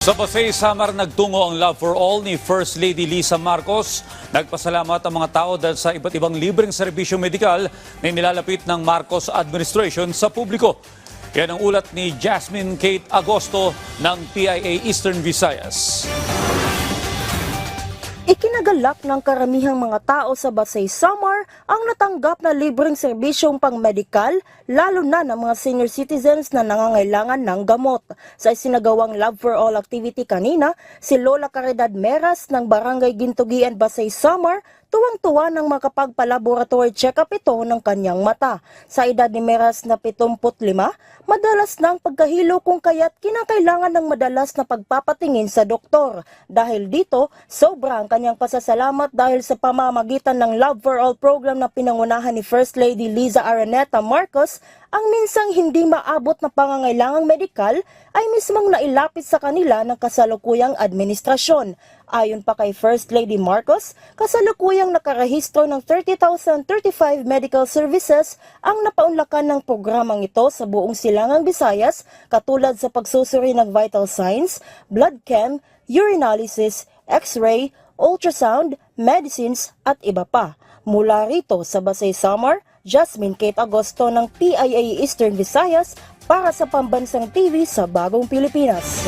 Sa Pasay, Samar, nagtungo ang Love for All ni First Lady Lisa Marcos. Nagpasalamat ang mga tao dahil sa iba't ibang libreng serbisyo medikal na nilalapit ng Marcos Administration sa publiko. Yan ang ulat ni Jasmine Kate Agosto ng PIA Eastern Visayas. Ikinagalak ng karamihang mga tao sa Pasay, Samar ang natanggap na libreng serbisyong pang-medikal, lalo na ng mga senior citizens na nangangailangan ng gamot. Sa isinagawang Love for All activity kanina, si Lola Caridad Meras ng Barangay Gintugian, Pasay, Samar, tuwang-tuwa nang makapagpa-laboratory check-up ito ng kanyang mata. Sa edad ni Meras na 75, madalas na ang pagkahilo kung kaya't kinakailangan ng madalas na pagpapatingin sa doktor. Dahil dito, sobra ang kanyang pasasalamat dahil sa pamamagitan ng Love for All program na pinangunahan ni First Lady Liza Araneta Marcos, ang minsang hindi maabot na pangangailangang medikal ay mismong nailapit sa kanila ng kasalukuyang administrasyon. Ayon pa kay First Lady Marcos, kasalukuyang nakarehistro ng 30,035 medical services ang napaunlakan ng programang ito sa buong silangang Visayas, katulad sa pagsusuri ng vital signs, blood chem, urinalysis, x-ray, ultrasound, medicines at iba pa. Mula rito sa Pasay, Samar, Jasmine Kate Agosto ng PIA Eastern Visayas para sa Pambansang TV sa Bagong Pilipinas.